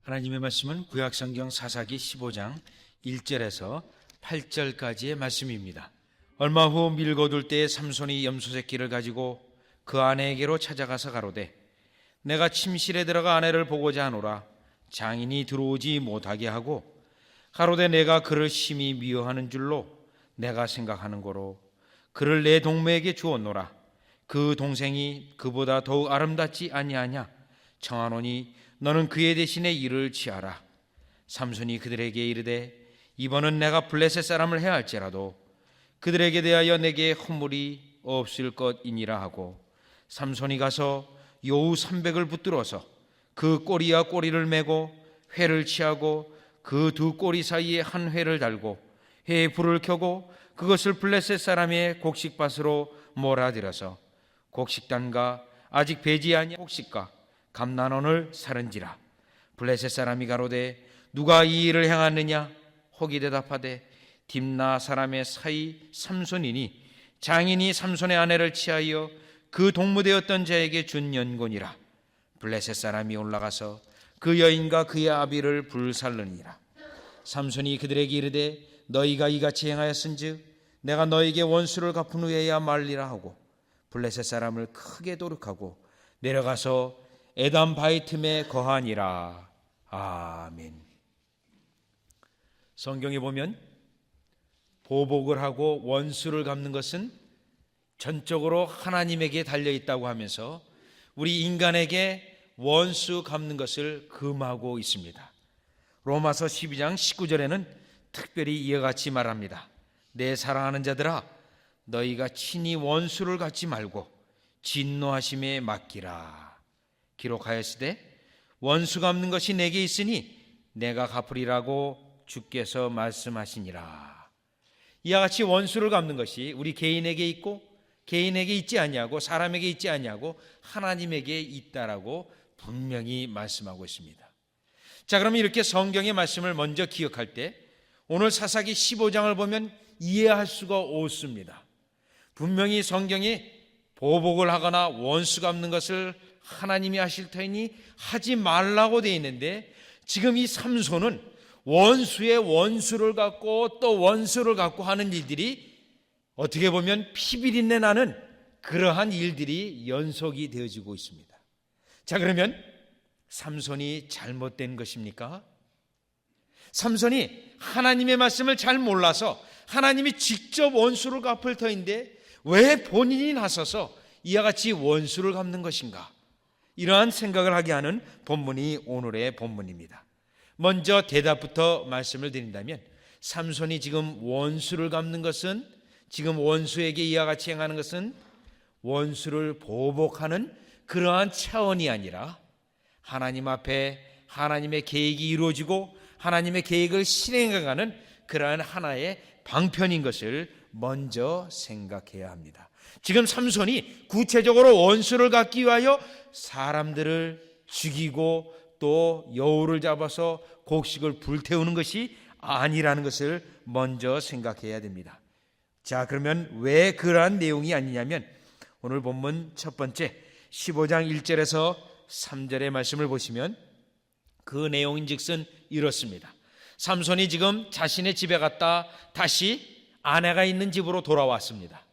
하나님의 말씀은 구약성경 사사기 15장 1절에서 8절까지의 말씀입니다. 얼마 후 밀거둘 때에 삼손이 염소 새끼를 가지고 그 아내에게로 찾아가서 가로되 내가 침실에 들어가 아내를 보고자 하노라. 장인이 들어오지 못하게 하고 가로되 내가 그를 심히 미워하는 줄로 내가 생각하는 거로 그를 내 동무에게 주었노라. 그 동생이 그보다 더욱 아름답지 아니하냐. 청하노니 너는 그의 대신에 이를 취하라. 삼손이 그들에게 이르되 이번은 내가 블레셋 사람을 해할지라도 그들에게 대하여 내게 허물이 없을 것이니라 하고 삼손이 가서 여우 300을 붙들어서 그 꼬리와 꼬리를 메고 회를 취하고 그 두 꼬리 사이에 한 회를 달고 회에 불을 켜고 그것을 블레셋 사람의 곡식밭으로 몰아들여서 곡식단과 아직 배지 아니한 곡식과 감난원을 사른지라. 블레셋 사람이 가로되 누가 이 일을 행하느냐. 혹이 대답하되 딥나 사람의 사이 삼손이니 장인이 삼손의 아내를 취하여 그 동무되었던 자에게 준 연곤이라. 블레셋 사람이 올라가서 그 여인과 그의 아비를 불살르니라. 삼손이 그들에게 이르되 너희가 이같이 행하였은즉 내가 너에게 원수를 갚은 후에야 말리라 하고 블레셋 사람을 크게 도륙하고 내려가서 에담 바위 틈에 거하니라. 아멘. 성경에 보면 보복을 하고 원수를 갚는 것은 전적으로 하나님에게 달려있다고 하면서 우리 인간에게 원수 갚는 것을 금하고 있습니다. 로마서 12장 19절에는 특별히 이와 같이 말합니다. 내 사랑하는 자들아 너희가 친히 원수를 갚지 말고 진노하심에 맡기라. 기록하였으되 원수 갚는 것이 내게 있으니 내가 갚으리라고 주께서 말씀하시니라. 이와 같이 원수를 갚는 것이 우리 개인에게 있고 개인에게 있지 아니하고 사람에게 있지 아니하고 하나님에게 있다라고 분명히 말씀하고 있습니다. 자, 그러면 이렇게 성경의 말씀을 먼저 기억할 때 오늘 사사기 15장을 보면 이해할 수가 없습니다. 분명히 성경이 보복을 하거나 원수 갚는 것을 하나님이 하실 터이니 하지 말라고 되어 있는데 지금 이 삼손은 원수의 원수를 갚고 또 원수를 갚고 하는 일들이 어떻게 보면 피비린내 나는 그러한 일들이 연속이 되어지고 있습니다. 자, 그러면 삼손이 잘못된 것입니까? 삼손이 하나님의 말씀을 잘 몰라서 하나님이 직접 원수를 갚을 터인데 왜 본인이 나서서 이와 같이 원수를 갚는 것인가? 이러한 생각을 하게 하는 본문이 오늘의 본문입니다. 먼저 대답부터 말씀을 드린다면 삼손이 지금 원수를 갚는 것은 지금 원수에게 이와 같이 행하는 것은 원수를 보복하는 그러한 차원이 아니라 하나님 앞에 하나님의 계획이 이루어지고 하나님의 계획을 실행해가는 그러한 하나의 방편인 것을 먼저 생각해야 합니다. 지금 삼손이 구체적으로 원수를 갚기 위하여 사람들을 죽이고 또 여우를 잡아서 곡식을 불태우는 것이 아니라는 것을 먼저 생각해야 됩니다. 자, 그러면 왜 그러한 내용이 아니냐면 오늘 본문 첫 번째 15장 1절에서 3절의 말씀을 보시면 그 내용인즉슨 이렇습니다. 삼손이 지금 자신의 집에 갔다 다시 아내가 있는 집으로 돌아왔습니다.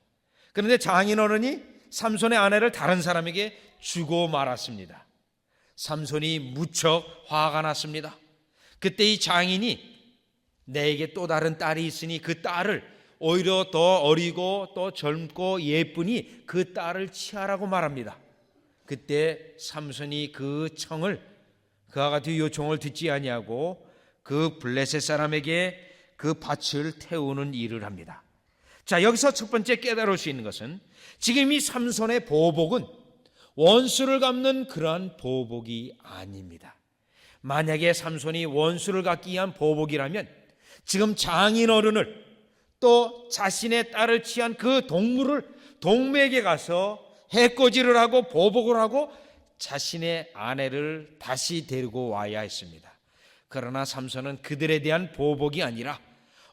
그런데 장인어른이 삼손의 아내를 다른 사람에게 주고 말았습니다. 삼손이 무척 화가 났습니다. 그때 이 장인이 내게 또 다른 딸이 있으니 그 딸을 오히려 더 어리고 또 젊고 예쁘니 그 딸을 취하라고 말합니다. 그때 삼손이 그 청을 그와 같은 요청을 듣지 아니하고 그 블레셋 사람에게 그 밭을 태우는 일을 합니다. 자, 여기서 첫 번째 깨달을 수 있는 것은 지금 이 삼손의 보복은 원수를 갚는 그러한 보복이 아닙니다. 만약에 삼손이 원수를 갚기 위한 보복이라면 지금 장인어른을 또 자신의 딸을 취한 그 동무에게 가서 해코지를 하고 보복을 하고 자신의 아내를 다시 데리고 와야 했습니다. 그러나 삼손은 그들에 대한 보복이 아니라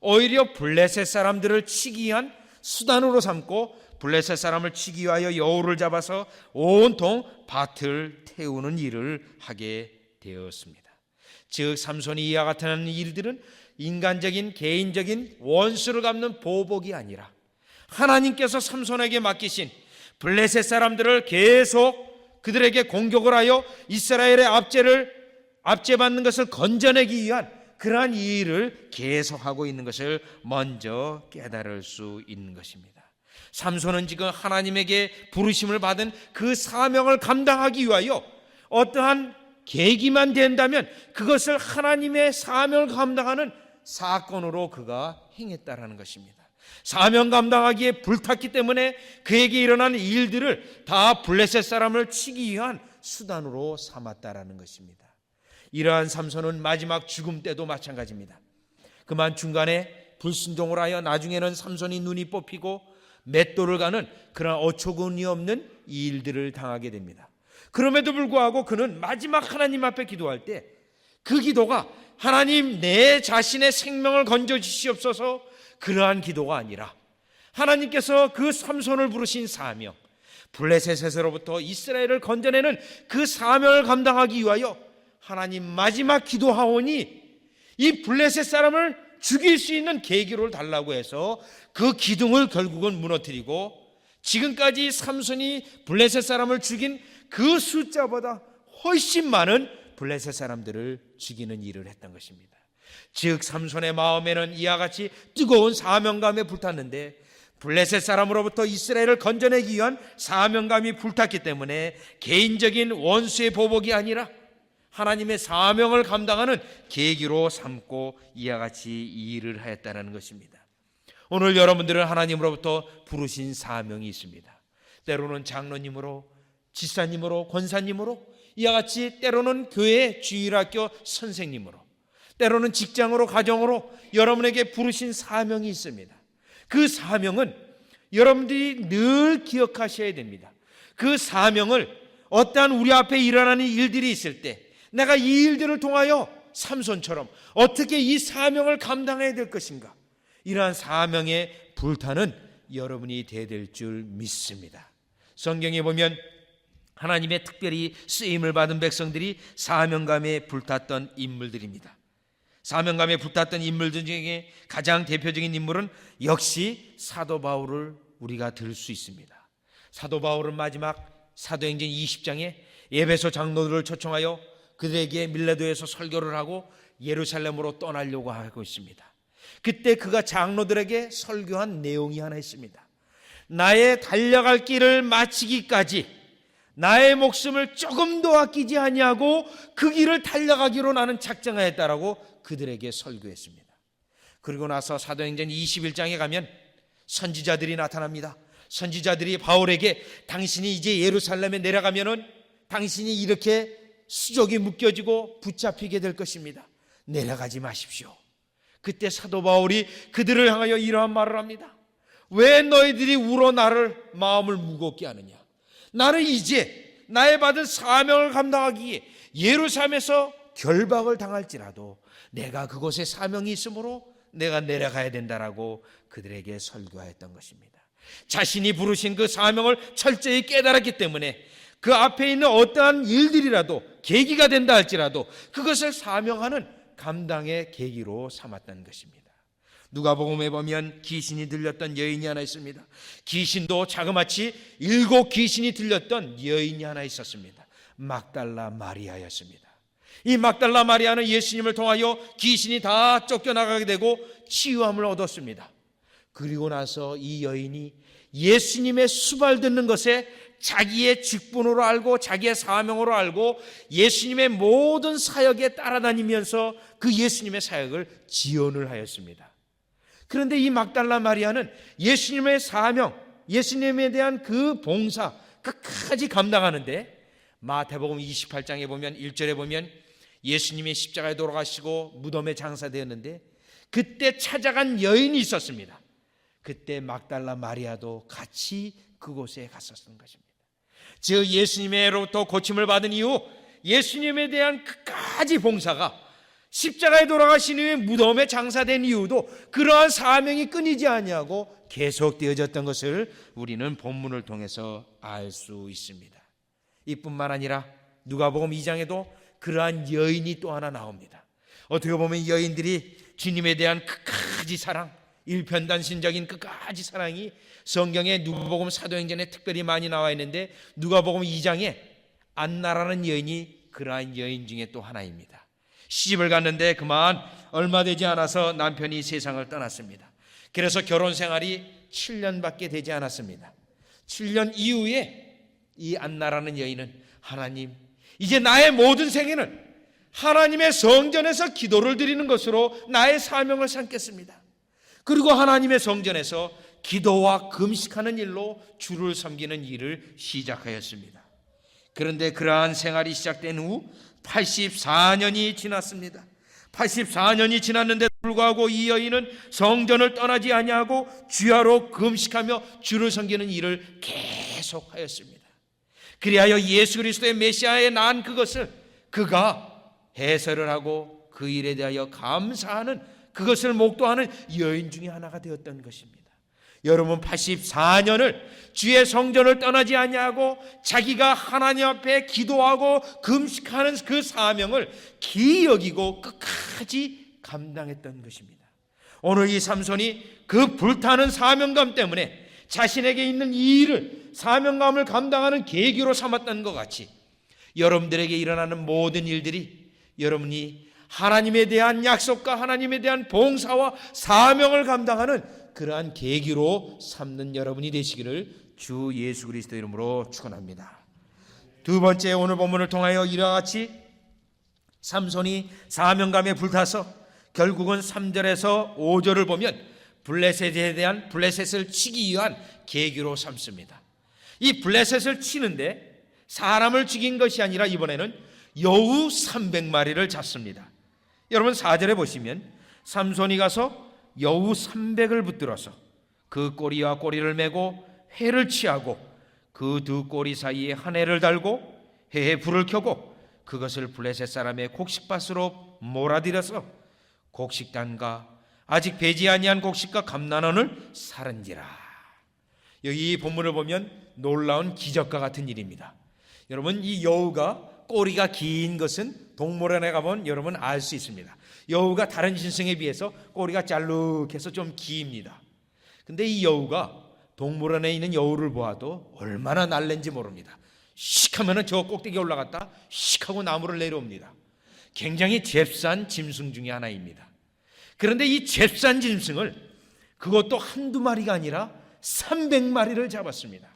오히려 블레셋 사람들을 치기 위한 수단으로 삼고 블레셋 사람을 치기 위하여 여우를 잡아서 온통 밭을 태우는 일을 하게 되었습니다. 즉 삼손이 이와 같은 일들은 인간적인 개인적인 원수를 갚는 보복이 아니라 하나님께서 삼손에게 맡기신 블레셋 사람들을 계속 그들에게 공격을 하여 이스라엘의 압제받는 것을 건져내기 위한 그러한 일을 계속하고 있는 것을 먼저 깨달을 수 있는 것입니다. 삼손은 지금 하나님에게 부르심을 받은 그 사명을 감당하기 위하여 어떠한 계기만 된다면 그것을 하나님의 사명을 감당하는 사건으로 그가 행했다라는 것입니다. 사명 감당하기에 불탔기 때문에 그에게 일어난 일들을 다 블레셋 사람을 치기 위한 수단으로 삼았다라는 것입니다. 이러한 삼손은 마지막 죽음 때도 마찬가지입니다. 그만 중간에 불순종을 하여 나중에는 삼손이 눈이 뽑히고 맷돌을 가는 그런 어처구니 없는 일들을 당하게 됩니다. 그럼에도 불구하고 그는 마지막 하나님 앞에 기도할 때 그 기도가 하나님 내 자신의 생명을 건져주시옵소서 그러한 기도가 아니라 하나님께서 그 삼손을 부르신 사명, 블레셋에서로부터 이스라엘을 건져내는 그 사명을 감당하기 위하여 하나님 마지막 기도하오니 이 블레셋 사람을 죽일 수 있는 계기를 달라고 해서 그 기둥을 결국은 무너뜨리고 지금까지 삼손이 블레셋 사람을 죽인 그 숫자보다 훨씬 많은 블레셋 사람들을 죽이는 일을 했던 것입니다. 즉 삼손의 마음에는 이와 같이 뜨거운 사명감에 불탔는데 블레셋 사람으로부터 이스라엘을 건져내기 위한 사명감이 불탔기 때문에 개인적인 원수의 보복이 아니라 하나님의 사명을 감당하는 계기로 삼고 이와 같이 이 일을 하였다는 것입니다. 오늘 여러분들은 하나님으로부터 부르신 사명이 있습니다. 때로는 장로님으로, 지사님으로, 권사님으로, 이와 같이 때로는 교회 주일학교 선생님으로, 때로는 직장으로, 가정으로 여러분에게 부르신 사명이 있습니다. 그 사명은 여러분들이 늘 기억하셔야 됩니다. 그 사명을 어떠한 우리 앞에 일어나는 일들이 있을 때 내가 이 일들을 통하여 삼손처럼 어떻게 이 사명을 감당해야 될 것인가, 이러한 사명에 불타는 여러분이 되어야 될 줄 믿습니다. 성경에 보면 하나님의 특별히 쓰임을 받은 백성들이 사명감에 불탔던 인물들입니다. 사명감에 불탔던 인물들 중에 가장 대표적인 인물은 역시 사도 바울을 우리가 들 수 있습니다. 사도 바울은 마지막 사도행전 20장에 에베소 장로들을 초청하여 그들에게 밀레도에서 설교를 하고 예루살렘으로 떠나려고 하고 있습니다. 그때 그가 장로들에게 설교한 내용이 하나 있습니다. 나의 달려갈 길을 마치기까지 나의 목숨을 조금도 아끼지 아니하고 그 길을 달려가기로 나는 작정하였다라고 그들에게 설교했습니다. 그리고 나서 사도행전 21장에 가면 선지자들이 나타납니다. 선지자들이 바울에게 당신이 이제 예루살렘에 내려가면은 당신이 이렇게 수족이 묶여지고 붙잡히게 될 것입니다. 내려가지 마십시오. 그때 사도 바울이 그들을 향하여 이러한 말을 합니다. 왜 너희들이 울어 나를 마음을 무겁게 하느냐? 나는 이제 나의 받은 사명을 감당하기에 예루살렘에서 결박을 당할지라도 내가 그곳에 사명이 있으므로 내가 내려가야 된다라고 그들에게 설교했던 것입니다. 자신이 부르신 그 사명을 철저히 깨달았기 때문에 그 앞에 있는 어떠한 일들이라도 계기가 된다 할지라도 그것을 사명하는 감당의 계기로 삼았다는 것입니다. 누가복음에 보면 귀신이 들렸던 여인이 하나 있습니다. 귀신도 자그마치 7 귀신이 들렸던 여인이 하나 있었습니다. 막달라 마리아였습니다. 이 막달라 마리아는 예수님을 통하여 귀신이 다 쫓겨나가게 되고 치유함을 얻었습니다. 그리고 나서 이 여인이 예수님의 수발 듣는 것에 자기의 직분으로 알고 자기의 사명으로 알고 예수님의 모든 사역에 따라다니면서 그 예수님의 사역을 지원을 하였습니다. 그런데 이 막달라 마리아는 예수님의 사명, 예수님에 대한 그 봉사 끝까지 감당하는데 마태복음 28장에 보면 1절에 보면 예수님이 십자가에 돌아가시고 무덤에 장사되었는데 그때 찾아간 여인이 있었습니다. 그때 막달라 마리아도 같이 그곳에 갔었던 것입니다. 즉 예수님으로부터 고침을 받은 이후 예수님에 대한 끝까지 봉사가 십자가에 돌아가신 후에 무덤에 장사된 이유도 그러한 사명이 끊이지 아니하고 계속되어졌던 것을 우리는 본문을 통해서 알 수 있습니다. 이뿐만 아니라 누가복음 2장에도 그러한 여인이 또 하나 나옵니다. 어떻게 보면 여인들이 주님에 대한 끝까지 사랑, 일편단심적인 끝까지 사랑이 성경에 누가복음 사도행전에 특별히 많이 나와 있는데, 누가복음 2장에 안나라는 여인이 그러한 여인 중에 또 하나입니다. 시집을 갔는데 그만 얼마 되지 않아서 남편이 세상을 떠났습니다. 그래서 결혼 생활이 7년밖에 되지 않았습니다. 7년 이후에 이 안나라는 여인은, 하나님, 이제 나의 모든 생애는 하나님의 성전에서 기도를 드리는 것으로 나의 사명을 삼겠습니다. 그리고 하나님의 성전에서 기도와 금식하는 일로 주를 섬기는 일을 시작하였습니다. 그런데 그러한 생활이 시작된 후 84년이 지났습니다. 84년이 지났는데 불구하고 이 여인은 성전을 떠나지 아니하고 주야로 금식하며 주를 섬기는 일을 계속하였습니다. 그리하여 예수 그리스도의 메시아에 난 그것을 그가 해설을 하고 그 일에 대하여 감사하는, 그것을 목도하는 여인 중에 하나가 되었던 것입니다. 여러분, 84년을 주의 성전을 떠나지 아니하고 자기가 하나님 앞에 기도하고 금식하는 그 사명을 기이 여기고 끝까지 감당했던 것입니다. 오늘 이 삼손이 그 불타는 사명감 때문에 자신에게 있는 이 일을, 사명감을 감당하는 계기로 삼았던 것 같이 여러분들에게 일어나는 모든 일들이 여러분이 하나님에 대한 약속과 하나님에 대한 봉사와 사명을 감당하는 그러한 계기로 삼는 여러분이 되시기를 주 예수 그리스도 이름으로 축원합니다. 두 번째, 오늘 본문을 통하여 이와 같이 삼손이 사명감에 불타서 결국은 3절에서 5절을 보면 블레셋을 치기 위한 계기로 삼습니다. 이 블레셋을 치는데 사람을 죽인 것이 아니라 이번에는 여우 300마리를 잡습니다. 여러분, 4절에 보시면 삼손이 가서 여우 300을 붙들어서 그 꼬리와 꼬리를 메고 회를 취하고 그 두 꼬리 사이에 한 해를 달고 회에 불을 켜고 그것을 블레셋 사람의 곡식밭으로 몰아들여서 곡식단과 아직 배지 아니한 곡식과 감난원을 살은지라. 여기 이 본문을 보면 놀라운 기적과 같은 일입니다. 여러분, 이 여우가 꼬리가 긴 것은 동물원에 가면 여러분 알 수 있습니다. 여우가 다른 짐승에 비해서 꼬리가 잘룩해서 좀 깁니다. 근데 이 여우가 동물원에 있는 여우를 보아도 얼마나 날랜지 모릅니다. 씩 하면은 저 꼭대기에 올라갔다 씩 하고 나무를 내려옵니다. 굉장히 잽싼 짐승 중에 하나입니다. 그런데 이 잽싼 짐승을 그것도 한두 마리가 아니라 300마리를 잡았습니다.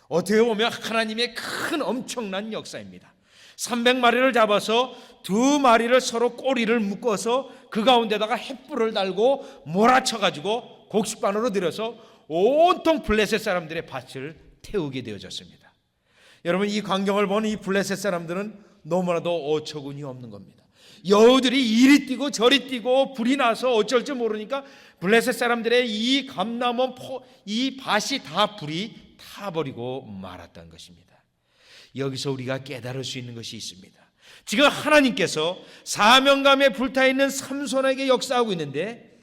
어떻게 보면 하나님의 큰 엄청난 역사입니다. 300마리를 잡아서 두 마리를 서로 꼬리를 묶어서 그 가운데다가 횃불을 달고 몰아쳐가지고 곡식반으로 들여서 온통 블레셋 사람들의 밭을 태우게 되어졌습니다. 여러분, 이 광경을 보는 이 블레셋 사람들은 너무나도 어처구니 없는 겁니다. 여우들이 이리 뛰고 저리 뛰고 불이 나서 어쩔 줄 모르니까 블레셋 사람들의 이 감남원 이 밭이 다 불이 타버리고 말았던 것입니다. 여기서 우리가 깨달을 수 있는 것이 있습니다. 지금 하나님께서 사명감에 불타있는 삼손에게 역사하고 있는데,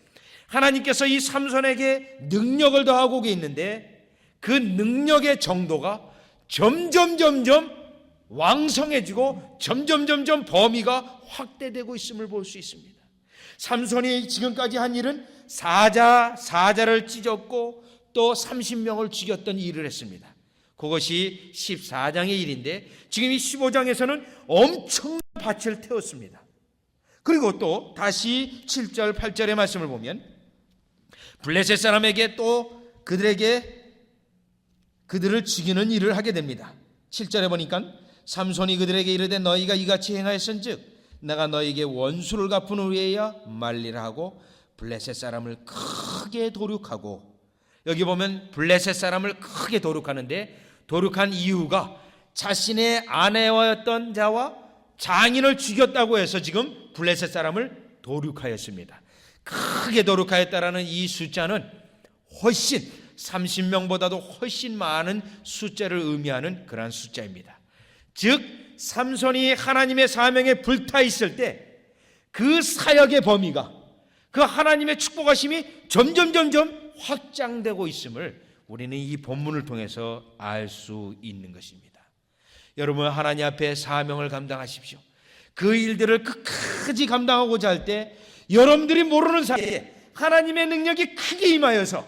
하나님께서 이 삼손에게 능력을 더하고 있는데 그 능력의 정도가 점점 왕성해지고 점점 범위가 확대되고 있음을 볼 수 있습니다. 삼손이 지금까지 한 일은 사자를 찢었고 또 30명을 죽였던 일을 했습니다. 그것이 14장의 일인데 지금 이 15장에서는 엄청난 밭을 태웠습니다. 그리고 또 다시 7절 8절의 말씀을 보면 블레셋 사람에게 또 그들을 죽이는 일을 하게 됩니다. 7절에 보니까 삼손이 그들에게 이르되 너희가 이같이 행하였은즉 내가 너희에게 원수를 갚은 후에야 말리라 하고 블레셋 사람을 크게 도륙하고, 여기 보면 블레셋 사람을 크게 도륙하는데 도륙한 이유가 자신의 아내였던 자와 장인을 죽였다고 해서 지금 블레셋 사람을 도륙하였습니다. 크게 도륙하였다라는 이 숫자는 훨씬 30명보다도 훨씬 많은 숫자를 의미하는 그러한 숫자입니다. 즉 삼손이 하나님의 사명에 불타 있을 때 그 사역의 범위가, 그 하나님의 축복하심이 점점 확장되고 있음을 우리는 이 본문을 통해서 알 수 있는 것입니다. 여러분, 하나님 앞에 사명을 감당하십시오. 그 일들을 끝까지 감당하고자 할 때 여러분들이 모르는 사이에 하나님의 능력이 크게 임하여서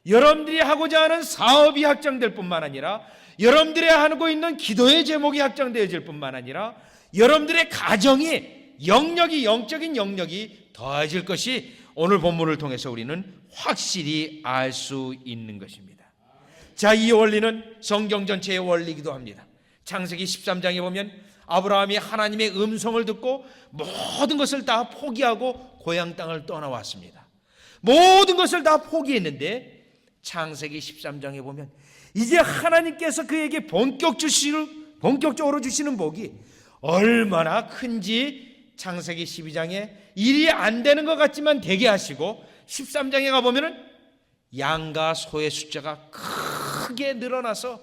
여러분들이 하고자 하는 사업이 확장될 뿐만 아니라 여러분들이 하고 있는 기도의 제목이 확장되어질 뿐만 아니라 여러분들의 가정이 영적인 영역이 더해질 것이 오늘 본문을 통해서 우리는 확실히 알 수 있는 것입니다. 자, 이 원리는 성경 전체의 원리이기도 합니다. 창세기 13장에 보면 아브라함이 하나님의 음성을 듣고 모든 것을 다 포기하고 고향 땅을 떠나왔습니다. 모든 것을 다 포기했는데 창세기 13장에 보면 이제 하나님께서 그에게 본격적으로 주시는 복이 얼마나 큰지 창세기 12장에 일이 안 되는 것 같지만 되게 하시고 13장에 가보면 양과 소의 숫자가 크게 늘어나서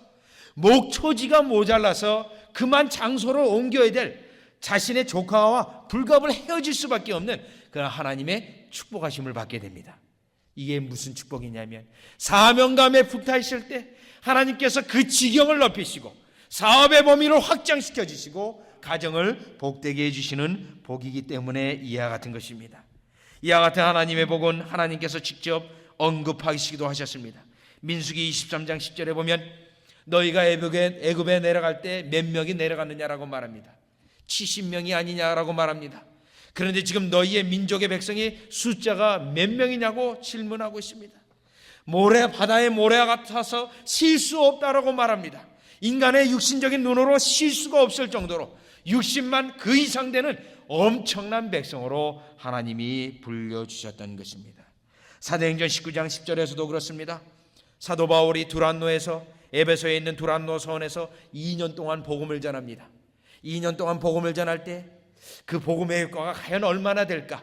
목초지가 모자라서 그만 장소를 옮겨야 될 자신의 조카와 불갑을 헤어질 수밖에 없는 그런 하나님의 축복하심을 받게 됩니다. 이게 무슨 축복이냐면 사명감에 불타있을 때 하나님께서 그 지경을 넓히시고 사업의 범위를 확장시켜 주시고 가정을 복되게 해주시는 복이기 때문에 이와 같은 것입니다. 이와 같은 하나님의 복은 하나님께서 직접 언급하시기도 하셨습니다. 민수기 23장 10절에 보면 너희가 애굽에 내려갈 때 몇 명이 내려갔느냐라고 말합니다. 70명이 아니냐라고 말합니다. 그런데 지금 너희의 민족의 백성이 숫자가 몇 명이냐고 질문하고 있습니다. 바다의 모래 같아서 실 수 없다라고 말합니다. 인간의 육신적인 눈으로 실 수가 없을 정도로 60만 그 이상 되는 엄청난 백성으로 하나님이 불려주셨던 것입니다. 사도행전 19장 10절에서도 그렇습니다. 사도 바울이 두란노에서 에베소에 있는 두란노 서원에서 2년 동안 복음을 전합니다. 2년 동안 복음을 전할 때 그 복음의 효과가 과연 얼마나 될까?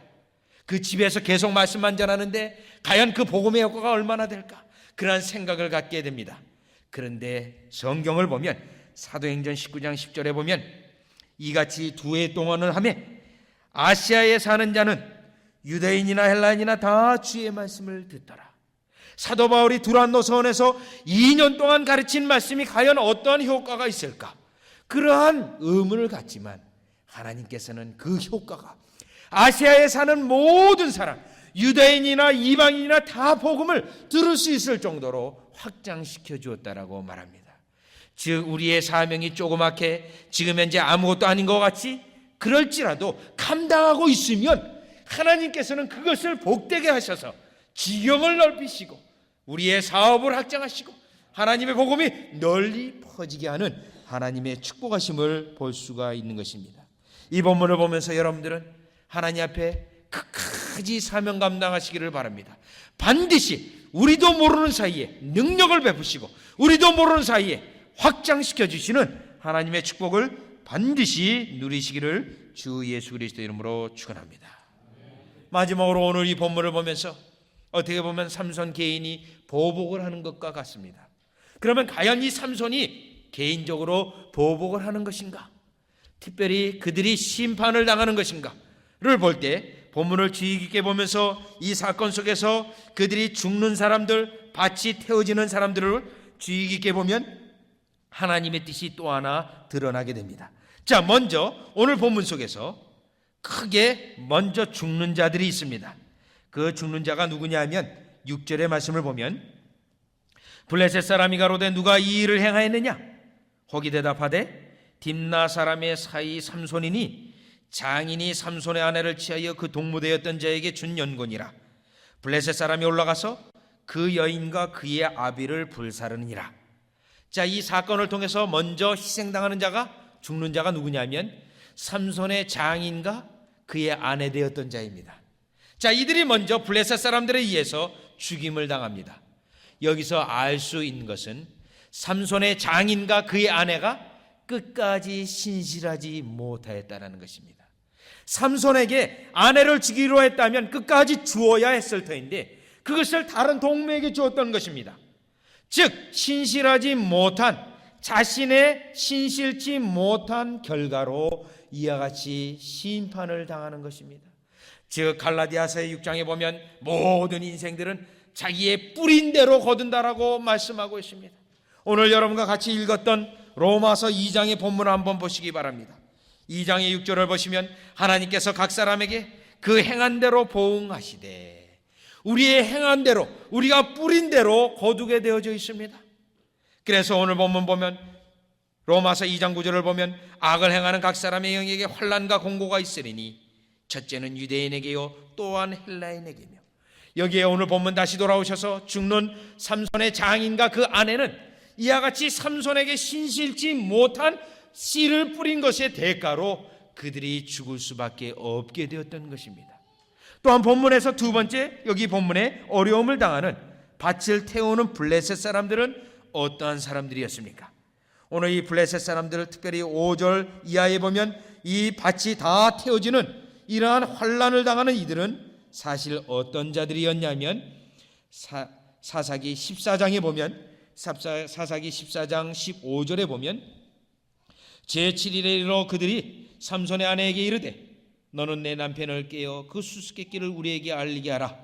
그 집에서 계속 말씀만 전하는데 과연 그 복음의 효과가 얼마나 될까? 그러한 생각을 갖게 됩니다. 그런데 성경을 보면 사도행전 19장 10절에 보면 이같이 2해 동안을 하며 아시아에 사는 자는 유대인이나 헬라인이나 다 주의 말씀을 듣더라. 사도 바울이 두란노 서원에서 2년 동안 가르친 말씀이 과연 어떠한 효과가 있을까? 그러한 의문을 갖지만 하나님께서는 그 효과가 아시아에 사는 모든 사람, 유대인이나 이방인이나 다 복음을 들을 수 있을 정도로 확장시켜 주었다라고 말합니다. 즉 우리의 사명이 조그맣게 지금 현재 아무것도 아닌 것 같이 그럴지라도 감당하고 있으면 하나님께서는 그것을 복되게 하셔서 지경을 넓히시고 우리의 사업을 확장하시고 하나님의 복음이 널리 퍼지게 하는 하나님의 축복하심을 볼 수가 있는 것입니다. 이 본문을 보면서 여러분들은 하나님 앞에 끝까지 사명 감당하시기를 바랍니다. 반드시 우리도 모르는 사이에 능력을 베푸시고 우리도 모르는 사이에 확장시켜 주시는 하나님의 축복을 반드시 누리시기를 주 예수 그리스도 이름으로 축원합니다. 마지막으로 오늘 이 본문을 보면서 어떻게 보면 삼손 개인이 보복을 하는 것과 같습니다. 그러면 과연 이 삼손이 개인적으로 보복을 하는 것인가? 특별히 그들이 심판을 당하는 것인가를 볼 때 본문을 주의 깊게 보면서 이 사건 속에서 그들이 죽는 사람들, 밭이 태워지는 사람들을 주의 깊게 보면 하나님의 뜻이 또 하나 드러나게 됩니다. 자, 먼저 오늘 본문 속에서 크게 먼저 죽는 자들이 있습니다. 그 죽는 자가 누구냐 하면 6절의 말씀을 보면 블레셋 사람이 가로되 누가 이 일을 행하였느냐? 혹이 대답하되 딥나 사람의 사이 삼손이니 장인이 삼손의 아내를 취하여 그 동무되었던 자에게 준 연곤이라. 블레셋 사람이 올라가서 그 여인과 그의 아비를 불사르니라. 자, 이 사건을 통해서 먼저 희생당하는 자가 죽는 자가 누구냐면 삼손의 장인과 그의 아내 되었던 자입니다. 자, 이들이 먼저 블레셋 사람들에 의해서 죽임을 당합니다. 여기서 알 수 있는 것은 삼손의 장인과 그의 아내가 끝까지 신실하지 못하였다는 것입니다. 삼손에게 아내를 주기로 했다면 끝까지 주어야 했을 터인데 그것을 다른 동무에게 주었던 것입니다. 즉 신실하지 못한, 자신의 신실치 못한 결과로 이와 같이 심판을 당하는 것입니다. 즉 갈라디아서 6장에 보면 모든 인생들은 자기의 뿌린 대로 거둔다라고 말씀하고 있습니다. 오늘 여러분과 같이 읽었던 로마서 2장의 본문을 한번 보시기 바랍니다. 2장의 6절을 보시면 하나님께서 각 사람에게 그 행한 대로 보응하시되, 우리의 행한 대로, 우리가 뿌린 대로 거두게 되어져 있습니다. 그래서 오늘 본문 보면 로마서 2장 9절을 보면 악을 행하는 각 사람의 영에게 환난과 공고가 있으리니 첫째는 유대인에게요 또한 헬라인에게며. 여기에 오늘 본문 다시 돌아오셔서 죽는 삼손의 장인과 그 아내는 이와 같이 삼손에게 신실치 못한 씨를 뿌린 것의 대가로 그들이 죽을 수밖에 없게 되었던 것입니다. 또한 본문에서 두 번째, 여기 본문에 어려움을 당하는 밭을 태우는 블레셋 사람들은 어떠한 사람들이었습니까? 오늘 이 블레셋 사람들을 특별히 5절 이하에 보면 이 밭이 다 태워지는 이러한 환난을 당하는 이들은 사실 어떤 자들이었냐면 사사기 14장에 보면 사사기 14장 15절에 보면 제7일에 이르러 그들이 삼손의 아내에게 이르되 너는 내 남편을 깨어 그 수수께끼를 우리에게 알리게 하라.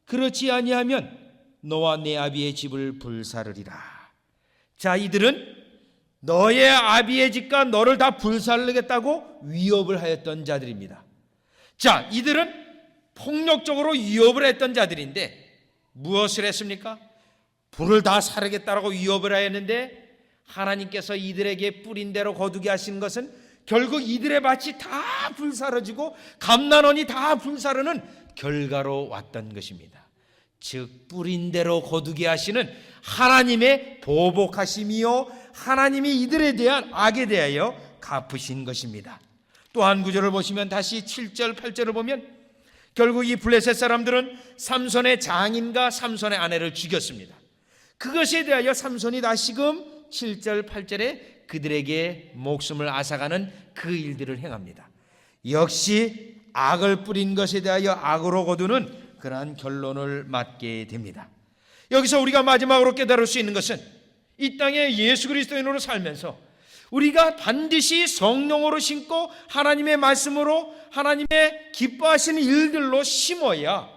그렇지 아니하면 너와 내 아비의 집을 불사르리라. 자, 이들은 너의 아비의 집과 너를 다 불살르겠다고 위협을 하였던 자들입니다. 자, 이들은 폭력적으로 위협을 했던 자들인데 무엇을 했습니까? 불을 다 사르겠다라고 위협을 하였는데 하나님께서 이들에게 뿌린 대로 거두게 하신 것은 결국 이들의 밭이 다 불사르지고 감난원이 다 불사르는 결과로 왔던 것입니다. 즉 뿌린 대로 거두게 하시는 하나님의 보복하심이요 하나님이 이들에 대한 악에 대하여 갚으신 것입니다. 또 한 구절을 보시면 다시 7절 8절을 보면 결국 이 블레셋 사람들은 삼손의 장인과 삼손의 아내를 죽였습니다. 그것에 대하여 삼손이 다시금 7절 8절에 그들에게 목숨을 앗아가는 그 일들을 행합니다. 역시 악을 뿌린 것에 대하여 악으로 거두는 그러한 결론을 맞게 됩니다. 여기서 우리가 마지막으로 깨달을 수 있는 것은 이 땅에 예수 그리스도인으로 살면서 우리가 반드시 성령으로 심고 하나님의 말씀으로 하나님의 기뻐하시는 일들로 심어야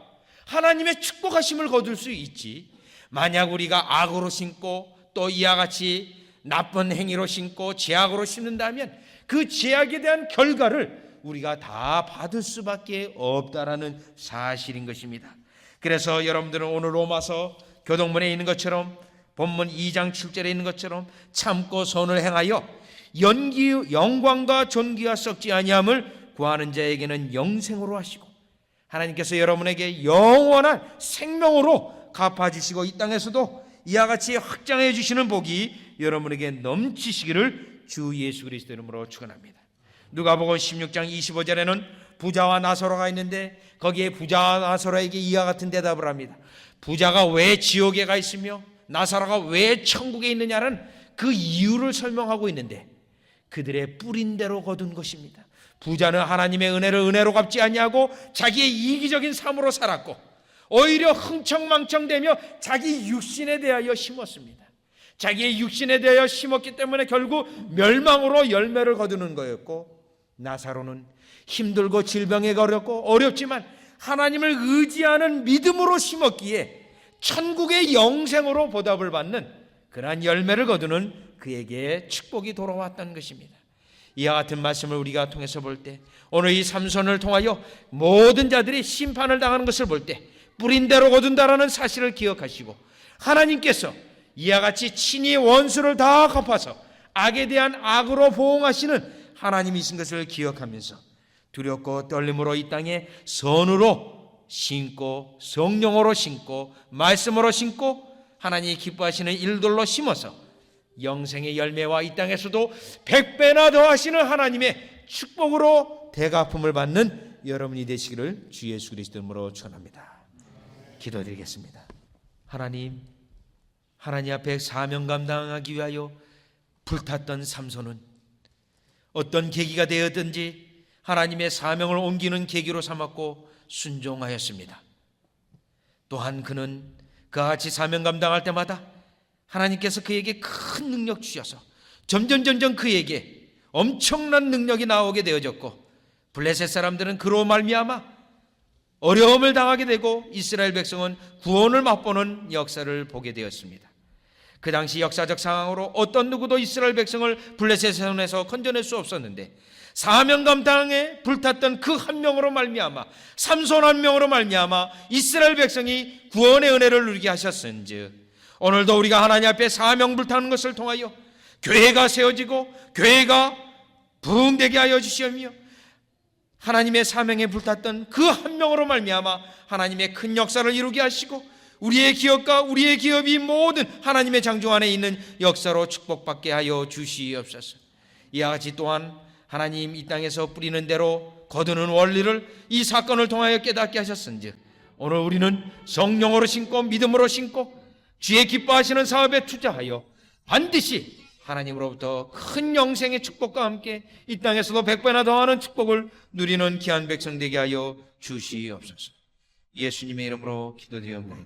하나님의 축복하심을 거둘 수 있지, 만약 우리가 악으로 심고 또 이와 같이 나쁜 행위로 심고 죄악으로 심는다면 그 죄악에 대한 결과를 우리가 다 받을 수밖에 없다라는 사실인 것입니다. 그래서 여러분들은 오늘 로마서 교동문에 있는 것처럼 본문 2장 7절에 있는 것처럼 참고 선을 행하여 영광과 존귀와 썩지 아니함을 구하는 자에게는 영생으로 하시고 하나님께서 여러분에게 영원한 생명으로 갚아주시고 이 땅에서도 이와 같이 확장해 주시는 복이 여러분에게 넘치시기를 주 예수 그리스도 이름으로 축원합니다. 누가복음 16장 25절에는 부자와 나사로가 있는데 거기에 부자와 나사로에게 이와 같은 대답을 합니다. 부자가 왜 지옥에 가 있으며 나사로가 왜 천국에 있느냐는 그 이유를 설명하고 있는데 그들의 뿌린 대로 거둔 것입니다. 부자는 하나님의 은혜를 은혜로 갚지 아니하고 자기의 이기적인 삶으로 살았고 오히려 흥청망청대며 자기 육신에 대하여 심었습니다. 자기의 육신에 대하여 심었기 때문에 결국 멸망으로 열매를 거두는 거였고, 나사로는 힘들고 질병에 걸렸고 어렵지만 하나님을 의지하는 믿음으로 심었기에 천국의 영생으로 보답을 받는 그러한 열매를 거두는 그에게 축복이 돌아왔다는 것입니다. 이와 같은 말씀을 우리가 통해서 볼 때 오늘 이 삼손을 통하여 모든 자들이 심판을 당하는 것을 볼 때 뿌린 대로 거둔다라는 사실을 기억하시고 하나님께서 이와 같이 친히 원수를 다 갚아서 악에 대한 악으로 보응하시는 하나님이신 것을 기억하면서 두렵고 떨림으로 이 땅에 선으로 심고 성령으로 심고 말씀으로 심고 하나님이 기뻐하시는 일들로 심어서 영생의 열매와 이 땅에서도 100배나 더하시는 하나님의 축복으로 대갚음을 받는 여러분이 되시기를 주 예수 그리스도 이름으로 축원합니다. 기도드리겠습니다. 하나님 앞에 사명 감당하기 위하여 불탔던 삼손은 어떤 계기가 되었든지 하나님의 사명을 옮기는 계기로 삼았고 순종하였습니다. 또한 그는 그와 같이 사명 감당할 때마다 하나님께서 그에게 큰 능력 주셔서 점점 그에게 엄청난 능력이 나오게 되어졌고 블레셋 사람들은 그로 말미암아 어려움을 당하게 되고 이스라엘 백성은 구원을 맛보는 역사를 보게 되었습니다. 그 당시 역사적 상황으로 어떤 누구도 이스라엘 백성을 블레셋의 손에서 건져낼 수 없었는데 사명 감당에 불탔던 그 한 명으로 말미암아, 삼손 한 명으로 말미암아 이스라엘 백성이 구원의 은혜를 누리게 하셨은즉, 오늘도 우리가 하나님 앞에 사명 불타는 것을 통하여 교회가 세워지고 교회가 부흥되게 하여 주시며, 하나님의 사명에 불탔던 그 한 명으로 말미암아 하나님의 큰 역사를 이루게 하시고, 우리의 기업과 우리의 기업이 모든 하나님의 장중 안에 있는 역사로 축복받게 하여 주시옵소서. 이와 같이 또한 하나님 이 땅에서 뿌리는 대로 거두는 원리를 이 사건을 통하여 깨닫게 하셨은즉, 오늘 우리는 성령으로 심고 믿음으로 심고 주의 기뻐하시는 사업에 투자하여 반드시 하나님으로부터 큰 영생의 축복과 함께 이 땅에서도 100배나 더하는 축복을 누리는 귀한 백성 되게 하여 주시옵소서. 예수님의 이름으로 기도드립니다.